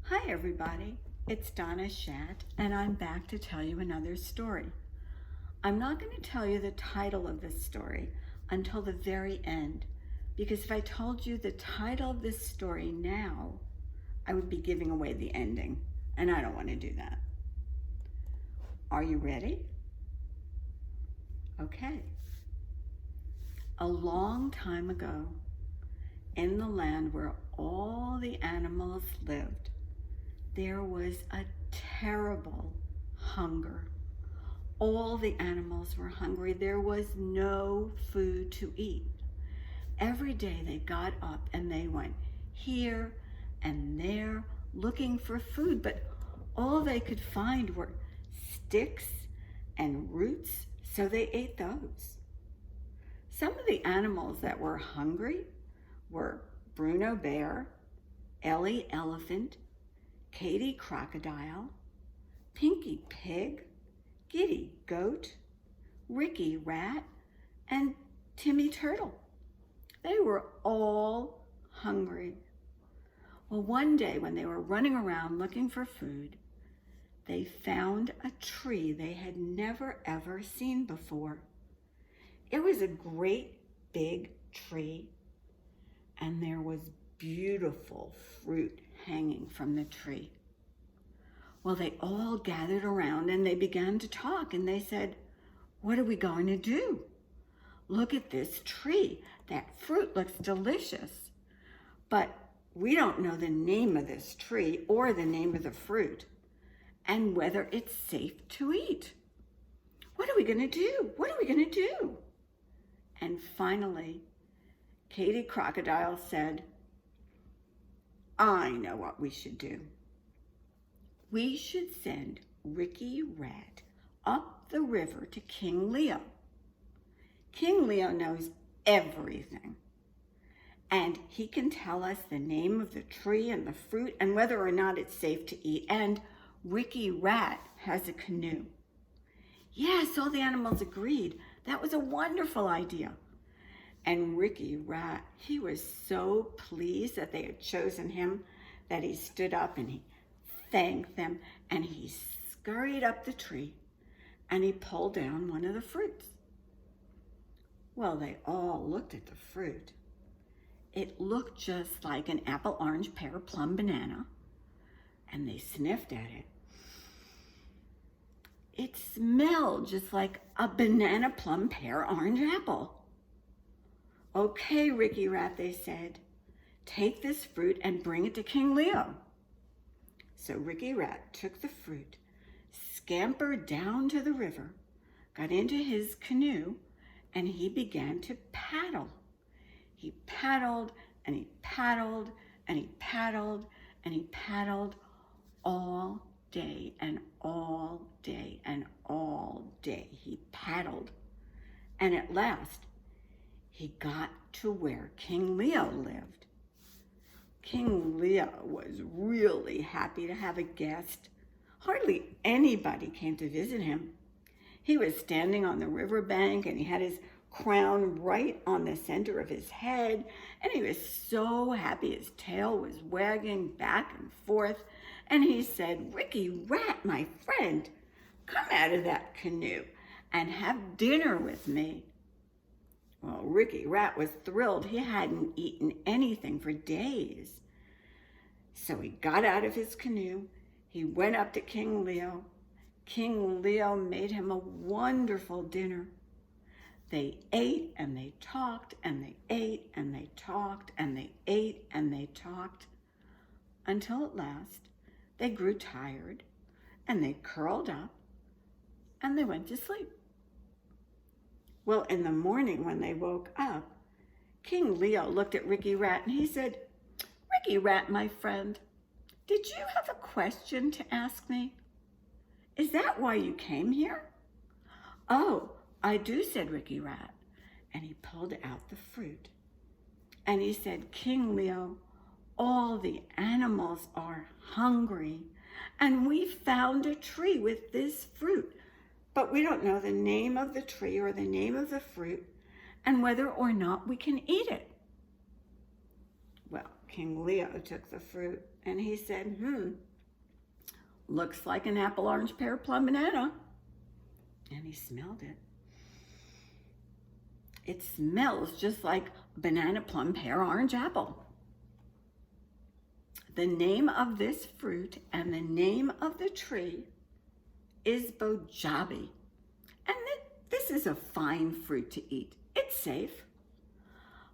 Hi everybody, it's Donna Schatt and I'm back to tell you another story. I'm not going to tell you the title of this story until the very end, because if I told you the title of this story now, I would be giving away the ending, and I don't want to do that. Are you ready? Okay. A long time ago, in the land where all the animals lived, there was a terrible hunger. All the animals were hungry. There was no food to eat. Every day they got up and they went here and there looking for food, but all they could find were sticks and roots, so they ate those. Some of the animals that were hungry were Bruno Bear, Ellie Elephant, Katie Crocodile, Pinky Pig, Giddy Goat, Ricky Rat, and Timmy Turtle. They were all hungry. Well, one day when they were running around looking for food, they found a tree they had never ever seen before. It was a great big tree, and there was beautiful fruit hanging from the tree. Well, they all gathered around and they began to talk, and they said, "What are we going to do? Look at this tree. That fruit looks delicious, but we don't know the name of this tree or the name of the fruit and whether it's safe to eat. What are we going to do? What are we going to do?" And finally, Katie Crocodile said, "I know what we should do. We should send Ricky Rat up the river to King Leo. King Leo knows everything, and he can tell us the name of the tree and the fruit and whether or not it's safe to eat. And Ricky Rat has a canoe." Yes, all the animals agreed. That was a wonderful idea. And Ricky Rat, he was so pleased that they had chosen him that he stood up and he thanked them, and he scurried up the tree and he pulled down one of the fruits. Well, they all looked at the fruit. It looked just like an apple, orange, pear, plum, banana, and they sniffed at it. It smelled just like a banana, plum, pear, orange, apple. "Okay, Ricky Rat," they said, "take this fruit and bring it to King Leo." So Ricky Rat took the fruit, scampered down to the river, got into his canoe, and he began to paddle. He paddled and he paddled and he paddled and he paddled all day and all day and all day. He paddled, and at last he got to where King Leo lived. King Leo was really happy to have a guest. Hardly anybody came to visit him. He was standing on the riverbank, and he had his crown right on the center of his head, and he was so happy his tail was wagging back and forth, and he said, "Ricky Rat, my friend, come out of that canoe and have dinner with me." Well, Ricky Rat was thrilled. He hadn't eaten anything for days. So he got out of his canoe. He went up to King Leo. King Leo made him a wonderful dinner. They ate and they talked and they ate and they talked and they ate and they talked until at last they grew tired and they curled up and they went to sleep. Well, in the morning when they woke up, King Leo looked at Ricky Rat and he said, "Ricky Rat, my friend, did you have a question to ask me? Is that why you came here?" "Oh, I do," said Ricky Rat. And he pulled out the fruit. And he said, "King Leo, all the animals are hungry, and we found a tree with this fruit, but we don't know the name of the tree or the name of the fruit and whether or not we can eat it." Well, King Leo took the fruit and he said, looks like an apple, orange, pear, plum, banana. And he smelled it. It smells just like banana, plum, pear, orange, apple. The name of this fruit and the name of the tree is bojabi. And this is a fine fruit to eat. It's safe.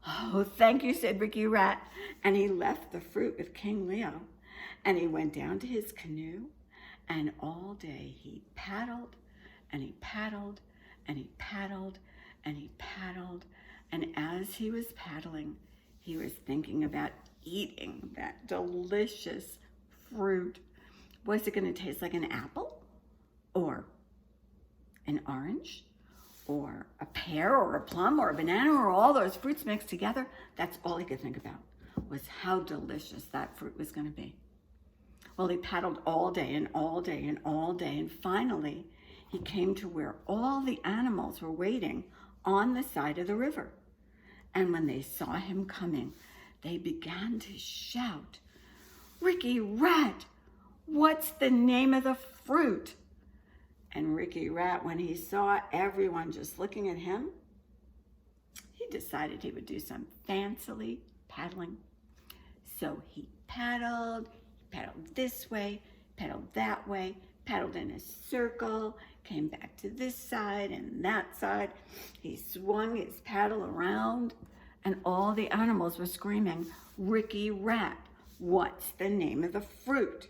Oh, thank you, said Ricky Rat. And he left the fruit with King Leo. And he went down to his canoe. And all day he paddled and he paddled and he paddled and he paddled. And as he was paddling, he was thinking about eating that delicious fruit. Was it going to taste like an apple or an orange or a pear or a plum or a banana or all those fruits mixed together? That's all he could think about, was how delicious that fruit was going to be. Well, he paddled all day and all day and all day, and finally he came to where all the animals were waiting on the side of the river. And when they saw him coming, they began to shout, "Ricky Rat, what's the name of the fruit?" And Ricky Rat, when he saw everyone just looking at him, he decided he would do some fancily paddling. So he paddled this way, paddled that way, paddled in a circle, came back to this side and that side. He swung his paddle around, and all the animals were screaming, "Ricky Rat, what's the name of the fruit?"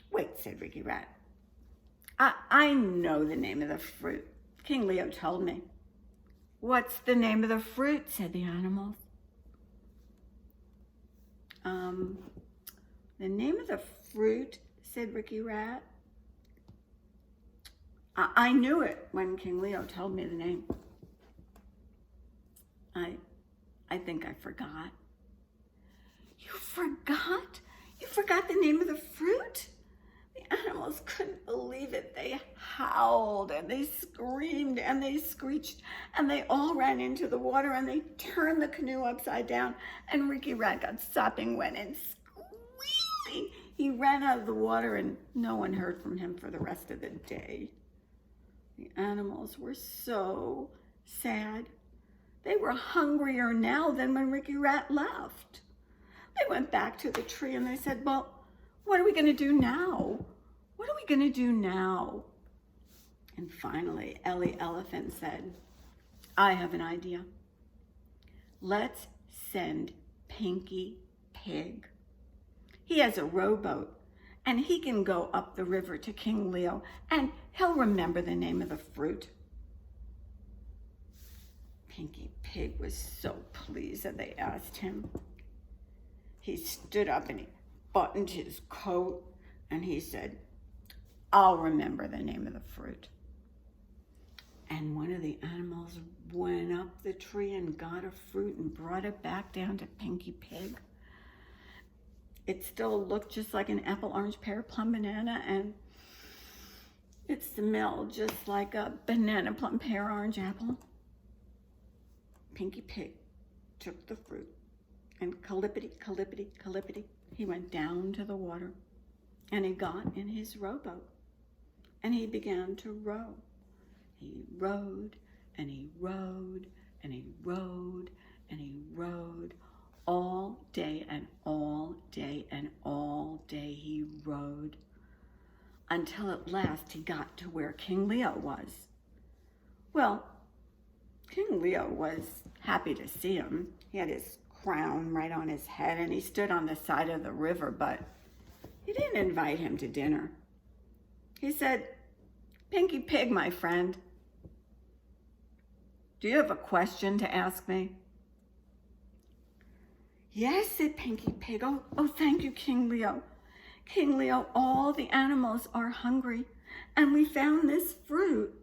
"Wait," said Ricky Rat. I know the name of the fruit. King Leo told me." "What's the name of the fruit?" said the animals. The name of the fruit," said Ricky Rat. I knew it when King Leo told me the name. I think I forgot." "You forgot? You forgot the name of the fruit?" The animals couldn't believe it. They howled and they screamed and they screeched, and they all ran into the water and they turned the canoe upside down, and Ricky Rat got sopping wet and squealing. He ran out of the water and no one heard from him for the rest of the day. The animals were so sad. They were hungrier now than when Ricky Rat left. They went back to the tree and they said, "Well, what are we going to do now? What are we going to do now?" And finally, Ellie Elephant said, "I have an idea. Let's send Pinky Pig. He has a rowboat, and he can go up the river to King Leo, and he'll remember the name of the fruit." Pinky Pig was so pleased that they asked him. He stood up and he buttoned his coat and he said, "I'll remember the name of the fruit." And one of the animals went up the tree and got a fruit and brought it back down to Pinky Pig. It still looked just like an apple, orange, pear, plum, banana, and it smelled just like a banana, plum, pear, orange, apple. Pinky Pig took the fruit and calippity, calippity, calippity, he went down to the water and he got in his rowboat and he began to row. He rowed and he rowed and he rowed and he rowed all day and all day and all day he rowed, until at last he got to where King Leo was. Well, King Leo was happy to see him. He had his crown right on his head and he stood on the side of the river, but he didn't invite him to dinner. He said, "Pinky Pig, my friend, do you have a question to ask me?" "Yes," said Pinky Pig. Oh, thank you, King Leo. King Leo, all the animals are hungry and we found this fruit.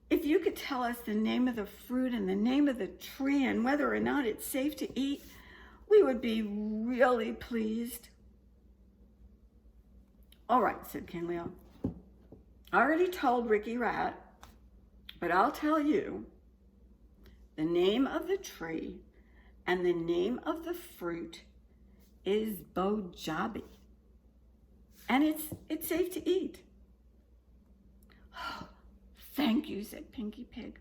If you could tell us the name of the fruit and the name of the tree and whether or not it's safe to eat, we would be really pleased." "All right," said King Leo. "I already told Ricky Rat, but I'll tell you. The name of the tree and the name of the fruit is bojabi, and it's safe to eat. Oh, thank you, said Pinky Pig.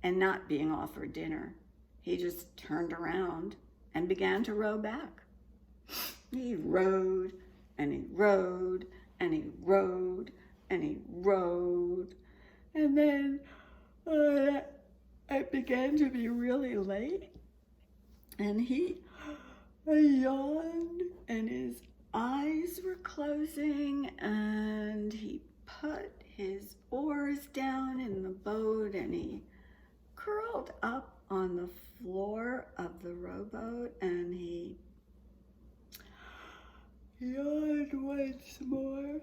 And not being offered dinner, he just turned around and began to row back. He rowed, and he rowed, and he rowed, and he rowed. And then it began to be really late. And he yawned, and his eyes were closing, and he put his oars down in the boat, and he curled up on the floor of the rowboat, and he yawned once more,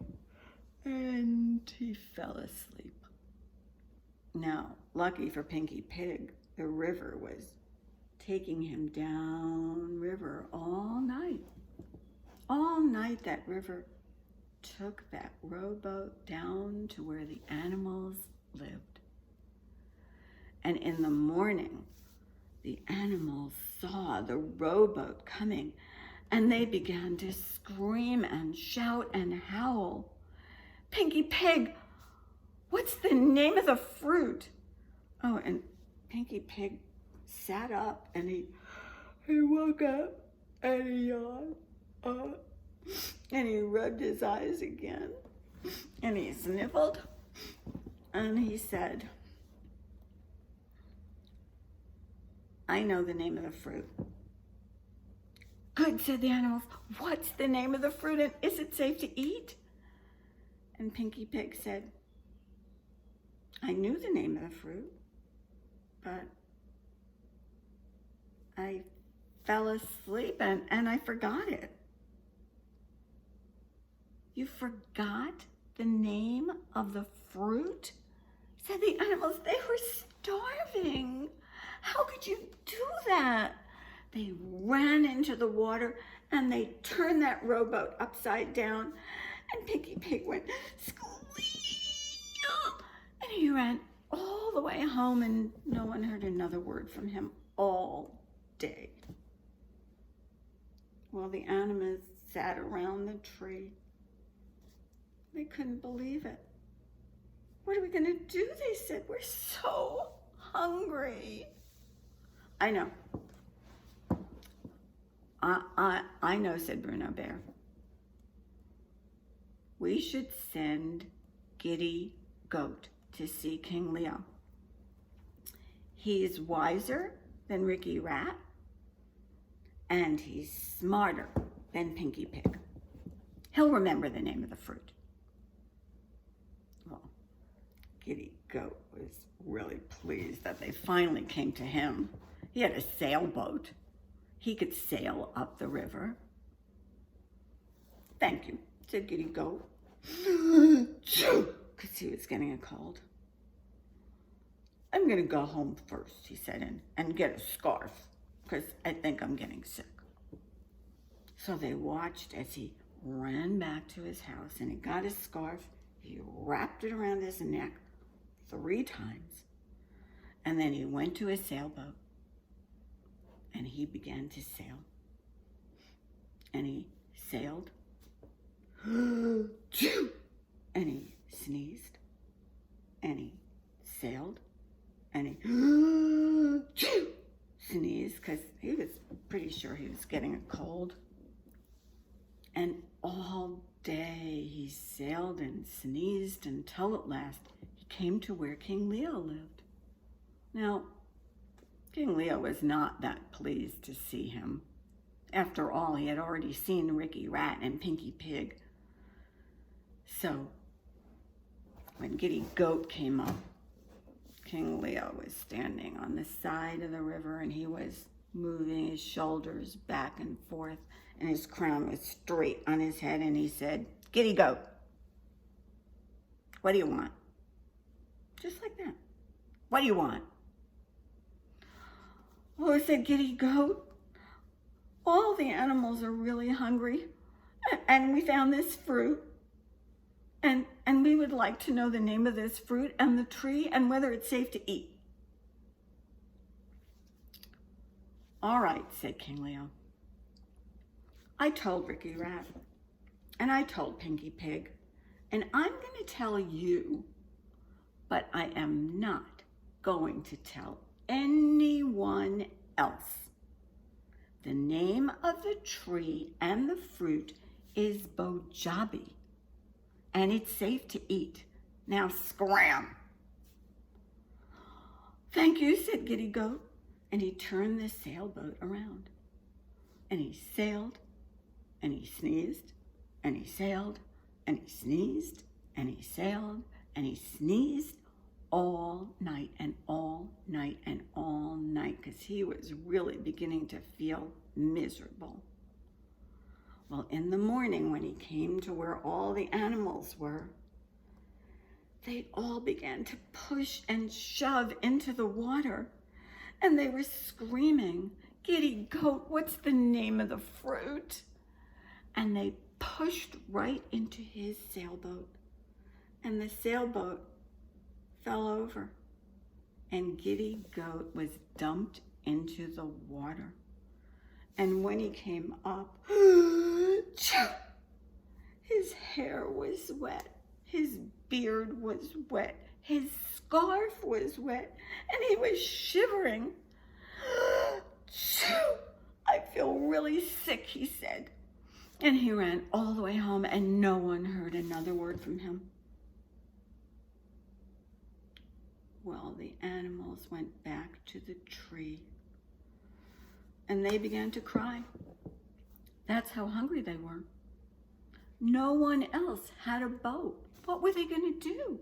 and he fell asleep. Now, lucky for Pinky Pig, the river was taking him down river all night. All night that river took that rowboat down to where the animals lived. And in the morning, the animals saw the rowboat coming, and they began to scream and shout and howl. Pinky Pig, what's the name of the fruit? Oh, and Pinky Pig sat up, and he woke up, and he yawned, and he rubbed his eyes again, and he sniffled, and he said, I know the name of the fruit. Good, said the animals. What's the name of the fruit, and is it safe to eat? And Pinky Pig said, I knew the name of the fruit, but I fell asleep and I forgot it. You forgot the name of the fruit? Said the animals. They were starving. How could you do that? They ran into the water and they turned that rowboat upside down, and Pinky Pig went squeak, and he ran all the way home, and no one heard another word from him all day. Well, the animals sat around the tree. They couldn't believe it. What are we going to do? They said. We're so hungry. I know. I know, said Bruno Bear. We should send Giddy Goat to see King Leo. He's wiser than Ricky Rat, and he's smarter than Pinky Pig. He'll remember the name of the fruit. Well, Giddy Goat was really pleased that they finally came to him. He had a sailboat. He could sail up the river. Thank you, said Giddy Goat, because he was getting a cold. I'm going to go home first, he said, and get a scarf, because I think I'm getting sick. So they watched as he ran back to his house, and he got his scarf. He wrapped it around his neck 3 times, and then he went to his sailboat, and he began to sail. And he sailed, and he sneezed, and he sailed, and he sneezed, because he was pretty sure he was getting a cold. And all day he sailed and sneezed until at last he came to where King Leo lived. Now, King Leo was not that pleased to see him. After all, he had already seen Ricky Rat and Pinky Pig. So, when Giddy Goat came up, King Leo was standing on the side of the river, and he was moving his shoulders back and forth, and his crown was straight on his head, and he said, Giddy Goat, what do you want? Just like that. What do you want? Oh, said Giddy Goat, all the animals are really hungry, and we found this fruit, and we would like to know the name of this fruit and the tree and whether it's safe to eat. All right, said King Leo. I told Ricky Rat, and I told Pinky Pig, and I'm going to tell you, but I am not going to tell anyone else. The name of the tree and the fruit is bojabi, and it's safe to eat. Now scram. Thank you, said Giddy Goat, and he turned the sailboat around. And he sailed, and he sneezed, and he sailed, and he sneezed, and he sailed, and he sneezed all night and all night and all night, because he was really beginning to feel miserable. Well, in the morning, when he came to where all the animals were, they all began to push and shove into the water, and they were screaming, "Giddy Goat, what's the name of the fruit?" And they pushed right into his sailboat, and the sailboat fell over, and Giddy Goat was dumped into the water. And when he came up, his hair was wet, his beard was wet, his scarf was wet, and he was shivering. "I feel really sick," he said. And he ran all the way home, and no one heard another word from him. Well, the animals went back to the tree, and they began to cry. That's how hungry they were. No one else had a boat. What were they going to do?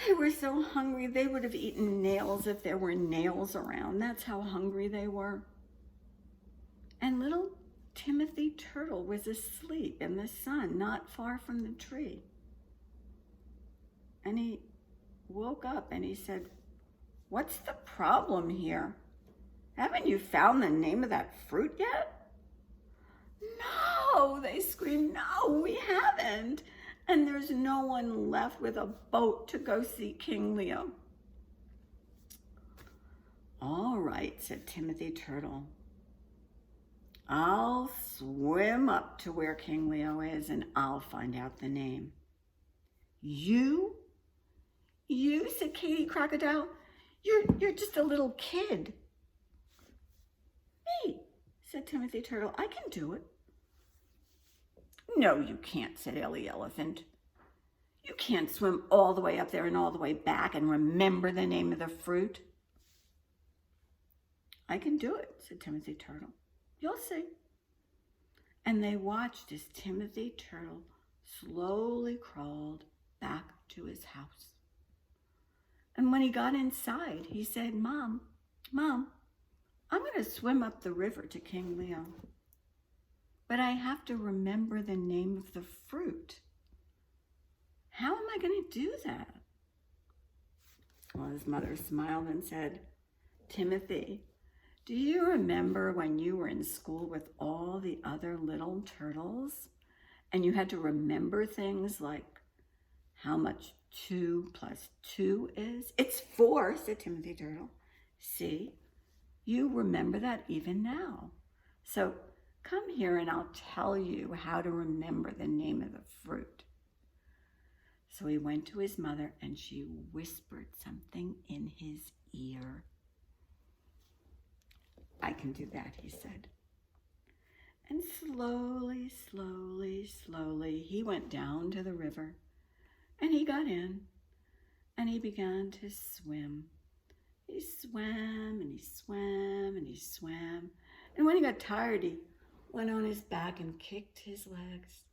They were so hungry, they would have eaten nails if there were nails around. That's how hungry they were. And little Timothy Turtle was asleep in the sun, not far from the tree. And he woke up and he said, "What's the problem here? Haven't you found the name of that fruit yet?" "No," they screamed, "no, we haven't. And there's no one left with a boat to go see King Leo." "All right," said Timothy Turtle. "I'll swim up to where King Leo is, and I'll find out the name." You, said Katie Crocodile. You're just a little kid." "Me," said Timothy Turtle. "I can do it." "No, you can't," said Ellie Elephant. "You can't swim all the way up there and all the way back and remember the name of the fruit." "I can do it," said Timothy Turtle. "You'll see." And they watched as Timothy Turtle slowly crawled back to his house. And when he got inside, he said, Mom, I'm going to swim up the river to King Leo. But I have to remember the name of the fruit. How am I going to do that?" Well, his mother smiled and said, "Timothy, do you remember when you were in school with all the other little turtles and you had to remember things like how much 2 plus 2 is?" "It's 4, said Timothy Turtle. "See, you remember that even now. So come here and I'll tell you how to remember the name of the fruit." So he went to his mother and she whispered something in his ear. "I can do that," he said. And slowly, he went down to the river, and he got in, and he began to swim. He swam, and he swam, and he swam. And when he got tired, he went on his back and kicked his legs.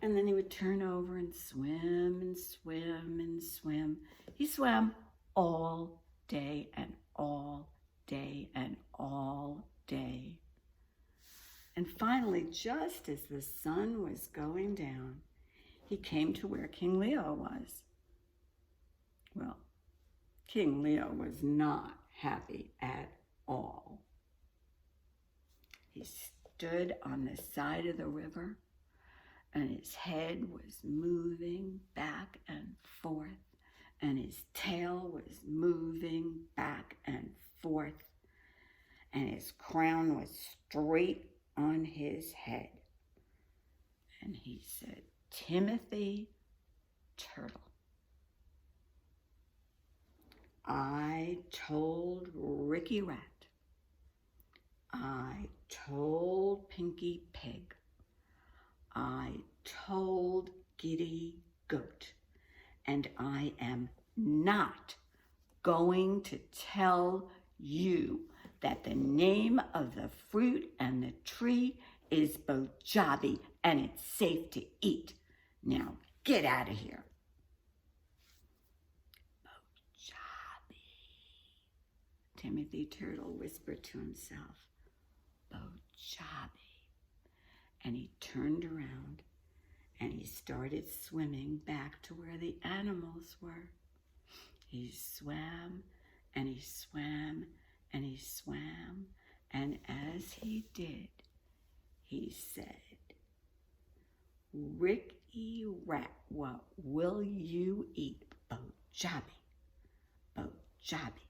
And then he would turn over and swim and swim and swim. He swam all day and all day and all day. And finally, just as the sun was going down, he came to where King Leo was. Well, King Leo was not happy at all. He stood on the side of the river, and his head was moving back and forth, and his tail was moving back and forth, and his crown was straight on his head. And he said, Timothy Turtle, I told Ricky Rat, I told Pinky Pig, I told Giddy Goat, and I am not going to tell you that the name of the fruit and the tree is Bojabi and it's safe to eat. Now get out of here. Bojabi, Timothy Turtle whispered to himself. Bojabi. And he turned around and he started swimming back to where the animals were. He swam and he swam and he swam, and as he did, he said, Ricky Rat, what will you eat? Bojabi, Bojabi.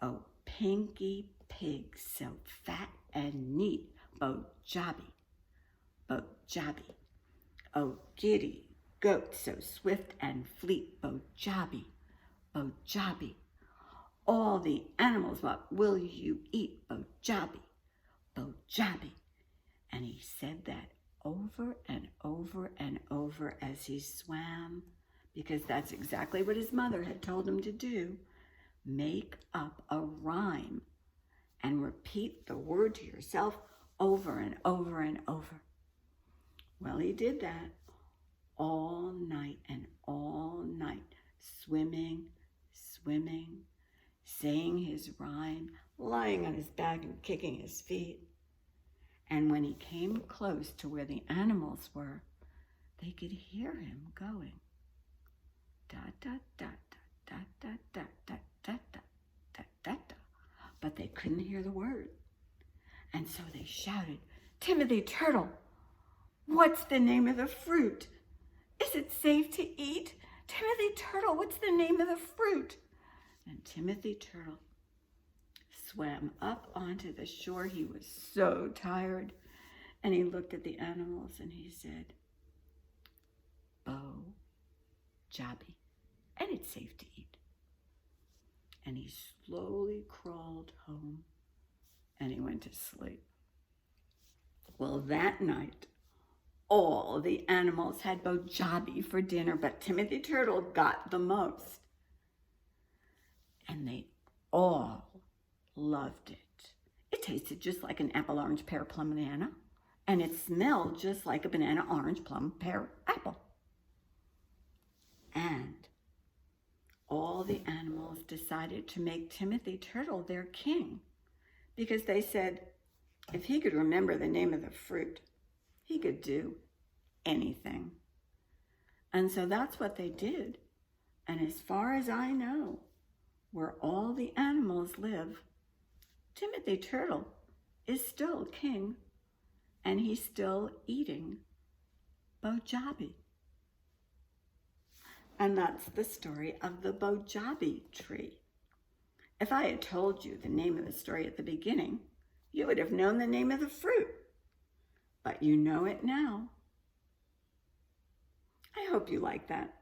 Oh, Pinky Pig, so fat and neat, Bojabi, Bojabi. Oh, Giddy Goat, so swift and fleet, Bojabi, Bojabi. All the animals, what will you eat? Bojabi, Bojabi. And he said that over and over and over as he swam, because that's exactly what his mother had told him to do. Make up a rhyme and repeat the word to yourself over and over and over. Well, he did that all night and all night, swimming, swimming, saying his rhyme, lying on his back and kicking his feet. And when he came close to where the animals were, they could hear him going. Da da da da da da da da da da da da. But they couldn't hear the word. And so they shouted, Timothy Turtle, what's the name of the fruit? Is it safe to eat? Timothy Turtle, what's the name of the fruit? And Timothy Turtle swam up onto the shore. He was so tired. And he looked at the animals and he said, Bojabi, and it's safe to eat. And he slowly crawled home and he went to sleep. Well, that night, all the animals had Bojabi for dinner, but Timothy Turtle got the most. And they all loved it. It tasted just like an apple, orange, pear, plum, banana, and it smelled just like a banana, orange, plum, pear, apple. And all the animals decided to make Timothy Turtle their king, because they said if he could remember the name of the fruit, he could do anything. And so that's what they did. And as far as I know, where all the animals live, Timothy Turtle is still king, and he's still eating Bojabi. And that's the story of the Bojabi tree. If I had told you the name of the story at the beginning, you would have known the name of the fruit. But you know it now. I hope you like that.